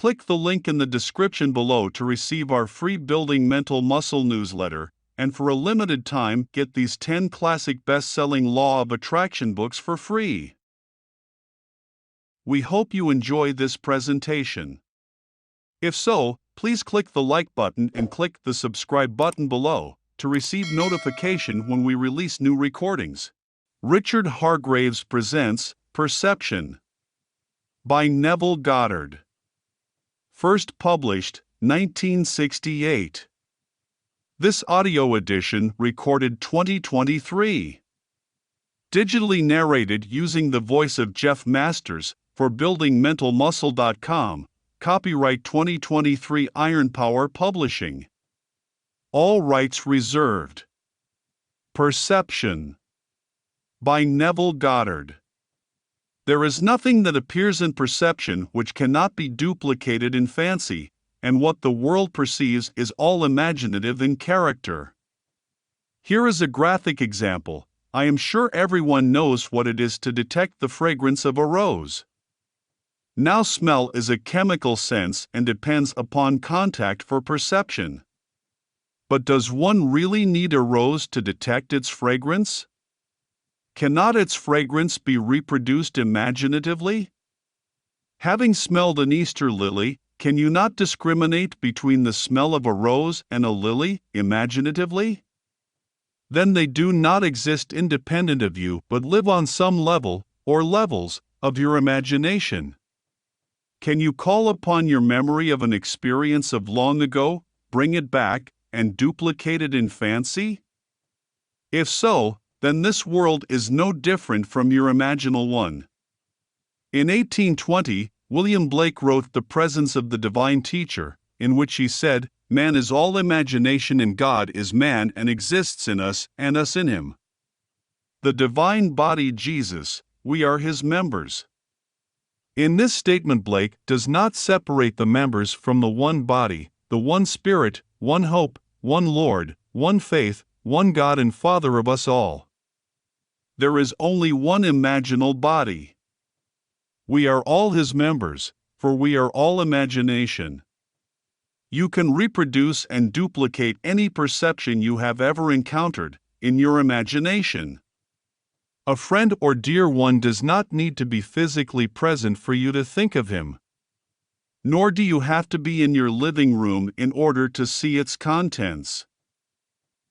Click the link in the description below to receive our free Building Mental Muscle newsletter, and for a limited time, get these 10 classic best-selling Law of Attraction books for free. We hope you enjoy this presentation. If so, please click the like button and click the subscribe button below to receive notification when we release new recordings. Richard Hargraves presents Perception by Neville Goddard. First published 1968. This audio edition recorded 2023. Digitally narrated using the voice of Jeff Masters for buildingmentalmuscle.com. Copyright 2023 Iron Power Publishing. All rights reserved. Perception by Neville Goddard. There is nothing that appears in perception which cannot be duplicated in fancy, and what the world perceives is all imaginative in character. Here is a graphic example. I am sure everyone knows what it is to detect the fragrance of a rose. Now, smell is a chemical sense and depends upon contact for perception. But does one really need a rose to detect its fragrance? Cannot its fragrance be reproduced imaginatively? Having smelled an Easter lily, can you not discriminate between the smell of a rose and a lily imaginatively? Then they do not exist independent of you but live on some level, or levels, of your imagination. Can you call upon your memory of an experience of long ago, bring it back, and duplicate it in fancy? If so, then this world is no different from your imaginal one. In 1820, William Blake wrote The Presence of the Divine Teacher, in which he said, "Man is all imagination and God is man and exists in us and us in him. The divine body Jesus, we are his members." In this statement, Blake does not separate the members from the one body, the one Spirit, one hope, one Lord, one faith, one God and Father of us all. There is only one imaginal body. We are all his members, for we are all imagination. You can reproduce and duplicate any perception you have ever encountered in your imagination. A friend or dear one does not need to be physically present for you to think of him. Nor do you have to be in your living room in order to see its contents.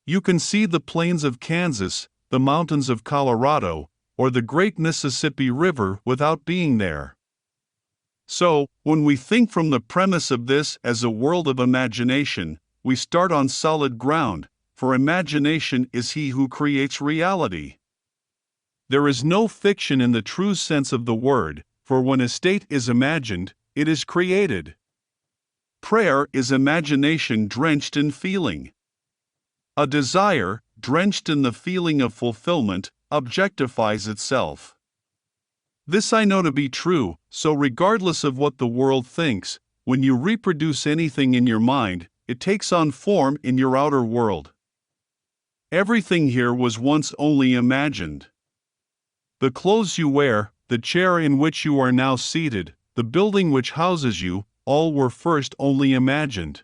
You can see the plains of Kansas, the mountains of Colorado, or the great Mississippi River without being there. So, when we think from the premise of this as a world of imagination, we start on solid ground, for imagination is he who creates reality. There is no fiction in the true sense of the word, for when a state is imagined, it is created. Prayer is imagination drenched in feeling. A desire, drenched in the feeling of fulfillment, objectifies itself. This I know to be true, so regardless of what the world thinks, when you reproduce anything in your mind, it takes on form in your outer world. Everything here was once only imagined. The clothes you wear, the chair in which you are now seated, the building which houses you, all were first only imagined.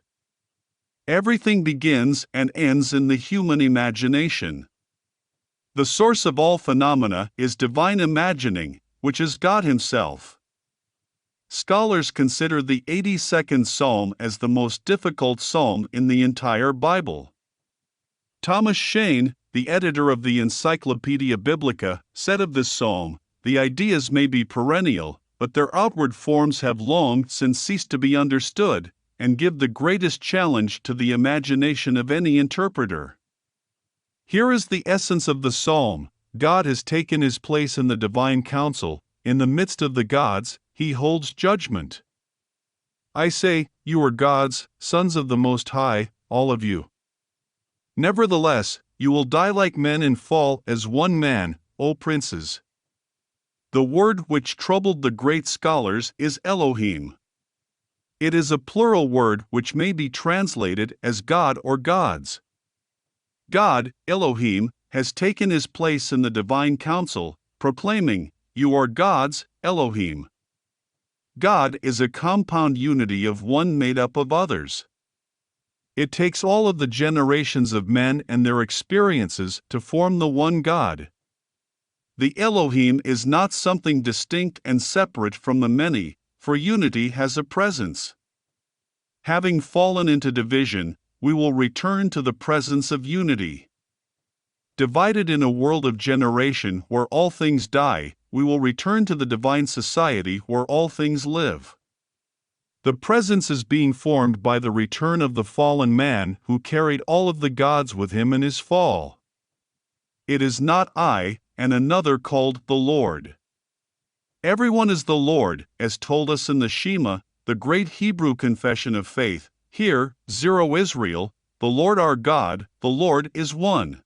Everything begins and ends in the human imagination. The source of all phenomena is divine imagining, which is God himself. Scholars consider the 82nd Psalm as the most difficult psalm in the entire Bible. Thomas Shane, the editor of the Encyclopedia Biblica, said of this psalm, "The ideas may be perennial, but their outward forms have long since ceased to be understood, and give the greatest challenge to the imagination of any interpreter." Here is the essence of the psalm. God has taken his place in the divine council. In the midst of the gods, he holds judgment. I say, you are gods, sons of the Most High, all of you. Nevertheless, you will die like men and fall as one man, O princes. The word which troubled the great scholars is Elohim. It is a plural word which may be translated as God or gods. God, Elohim, has taken his place in the divine council, proclaiming, "You are gods, Elohim." God is a compound unity of one made up of others. It takes all of the generations of men and their experiences to form the one God. The Elohim is not something distinct and separate from the many, for unity has a presence. Having fallen into division, we will return to the presence of unity. Divided in a world of generation where all things die, we will return to the divine society where all things live. The presence is being formed by the return of the fallen man who carried all of the gods with him in his fall. It is not I, and another called the Lord. Everyone is the Lord, as told us in the Shema, the great Hebrew confession of faith. Here, Zero Israel, the Lord our God, the Lord is one.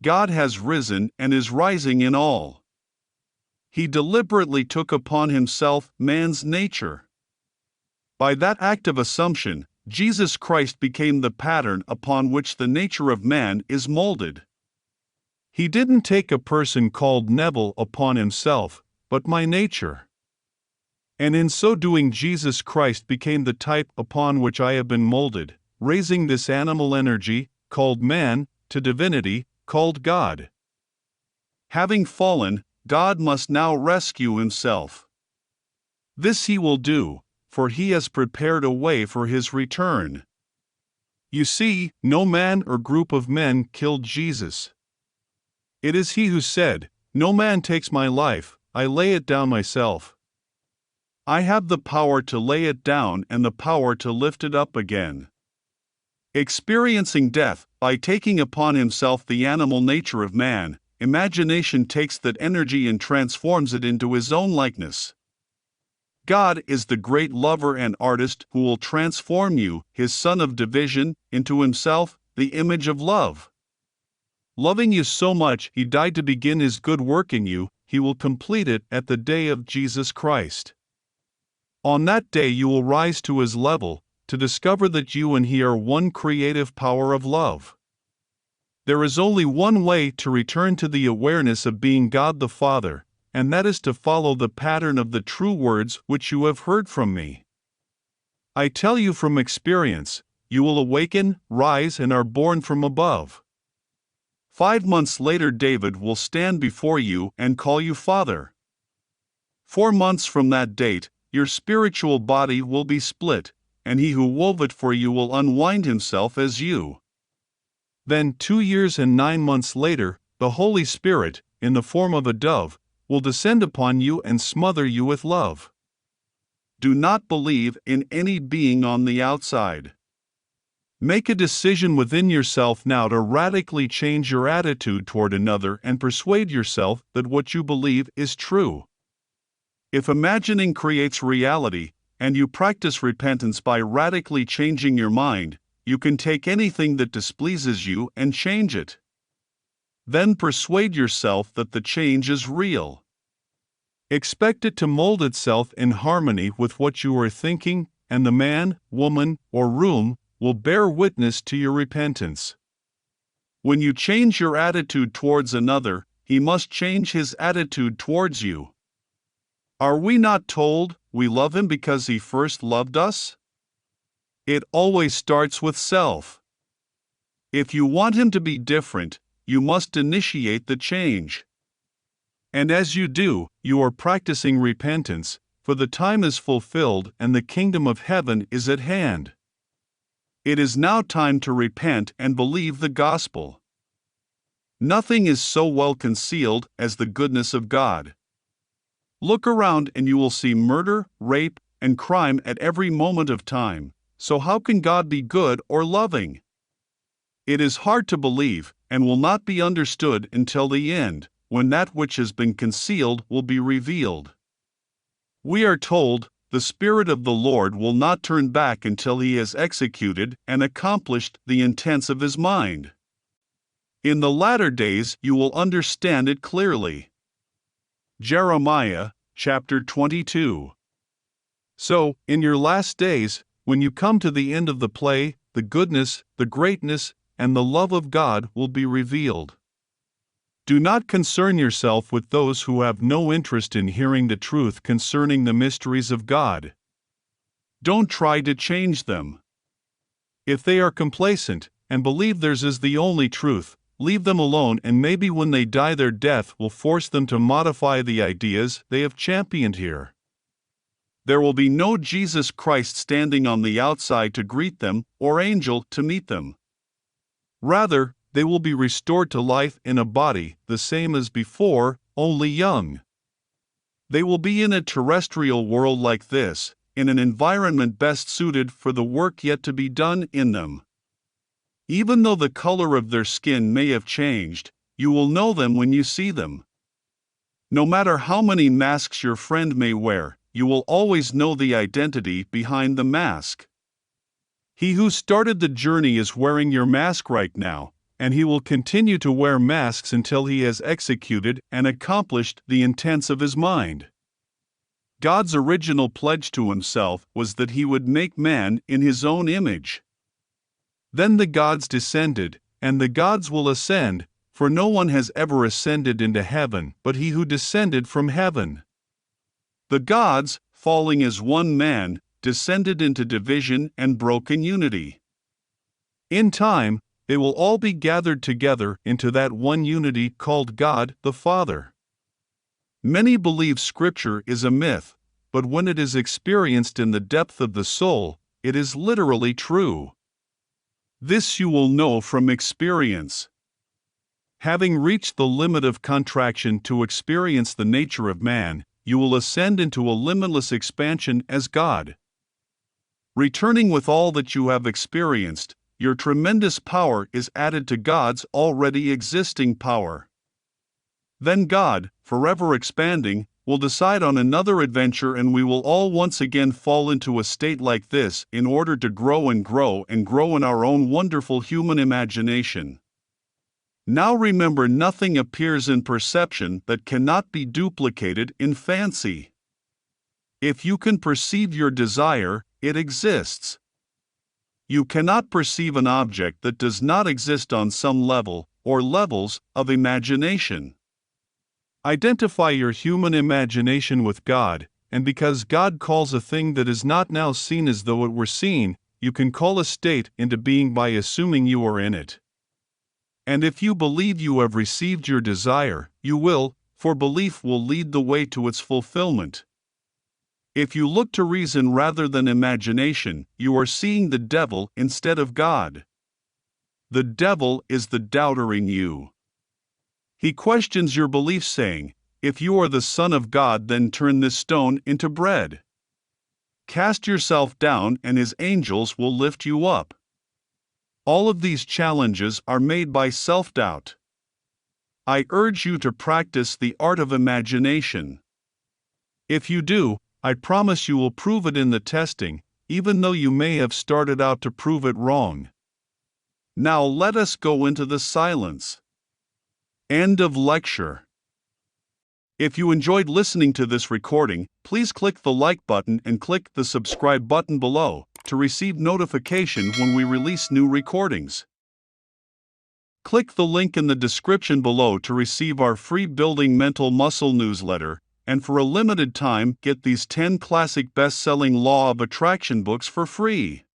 God has risen and is rising in all. He deliberately took upon himself man's nature. By that act of assumption, Jesus Christ became the pattern upon which the nature of man is molded. He didn't take a person called Neville upon himself, but my nature. And in so doing, Jesus Christ became the type upon which I have been molded, raising this animal energy, called man, to divinity, called God. Having fallen, God must now rescue himself. This he will do, for he has prepared a way for his return. You see, no man or group of men killed Jesus. It is he who said, "No man takes my life, I lay it down myself." I have the power to lay it down and the power to lift it up again. Experiencing death by taking upon himself the animal nature of man, imagination takes that energy and transforms it into his own likeness. God is the great lover and artist who will transform you, his son of division, into himself, the image of love. Loving you so much he died to begin his good work in you, he will complete it at the day of Jesus Christ. On that day you will rise to his level, to discover that you and he are one creative power of love. There is only one way to return to the awareness of being God the Father, and that is to follow the pattern of the true words which you have heard from me. I tell you from experience, you will awaken, rise, and are born from above. 5 months later, David will stand before you and call you Father. 4 months from that date, your spiritual body will be split, and he who wove it for you will unwind himself as you. Then 2 years and 9 months later, the Holy Spirit, in the form of a dove, will descend upon you and smother you with love. Do not believe in any being on the outside. Make a decision within yourself now to radically change your attitude toward another and persuade yourself that what you believe is true. If imagining creates reality, and you practice repentance by radically changing your mind, you can take anything that displeases you and change it. Then persuade yourself that the change is real. Expect it to mold itself in harmony with what you are thinking, and the man, woman, or room will bear witness to your repentance. When you change your attitude towards another, he must change his attitude towards you. Are we not told we love him because he first loved us? It always starts with self. If you want him to be different, you must initiate the change. And as you do, you are practicing repentance, for the time is fulfilled and the kingdom of heaven is at hand. It is now time to repent and believe the gospel. Nothing is so well concealed as the goodness of God. Look around and you will see murder, rape, and crime at every moment of time. So how can God be good or loving? It is hard to believe, and will not be understood until the end, when that which has been concealed will be revealed. We are told, the Spirit of the Lord will not turn back until he has executed and accomplished the intents of his mind. In the latter days you will understand it clearly. Jeremiah, chapter 22. So, in your last days, when you come to the end of the play, the goodness, the greatness, and the love of God will be revealed. Do not concern yourself with those who have no interest in hearing the truth concerning the mysteries of God. Don't try to change them. If they are complacent and believe theirs is the only truth, leave them alone, and maybe when they die their death will force them to modify the ideas they have championed here. There will be no Jesus Christ standing on the outside to greet them or angel to meet them. Rather, they will be restored to life in a body the same as before, only young. They will be in a terrestrial world like this, in an environment best suited for the work yet to be done in them. Even though the color of their skin may have changed, you will know them when you see them. No matter how many masks your friend may wear, you will always know the identity behind the mask. He who started the journey is wearing your mask right now, and he will continue to wear masks until he has executed and accomplished the intents of his mind. God's original pledge to himself was that he would make man in his own image. Then the gods descended, and the gods will ascend, for no one has ever ascended into heaven but he who descended from heaven. The gods, falling as one man, descended into division and broken unity. In time, they will all be gathered together into that one unity called God the Father. Many believe Scripture is a myth, but when it is experienced in the depth of the soul, it is literally true. This you will know from experience. Having reached the limit of contraction to experience the nature of man, you will ascend into a limitless expansion as God. Returning with all that you have experienced, your tremendous power is added to God's already existing power. Then God, forever expanding, will decide on another adventure, and we will all once again fall into a state like this in order to grow and grow and grow in our own wonderful human imagination. Now remember, nothing appears in perception that cannot be duplicated in fancy. If you can perceive your desire, it exists. You cannot perceive an object that does not exist on some level or levels of imagination. Identify your human imagination with God, and because God calls a thing that is not now seen as though it were seen, you can call a state into being by assuming you are in it. And if you believe you have received your desire, you will, for belief will lead the way to its fulfillment. If you look to reason rather than imagination, you are seeing the devil instead of God. The devil is the doubter in you. He questions your belief, saying, "If you are the Son of God, then turn this stone into bread." Cast yourself down, and his angels will lift you up. All of these challenges are made by self-doubt. I urge you to practice the art of imagination. If you do, I promise you will prove it in the testing, even though you may have started out to prove it wrong. Now let us go into the silence. End of lecture. If you enjoyed listening to this recording, please click the like button and click the subscribe button below to receive notification when we release new recordings. Click the link in the description below to receive our free Building Mental Muscle newsletter, and for a limited time get these 10 classic best-selling Law of Attraction books for free.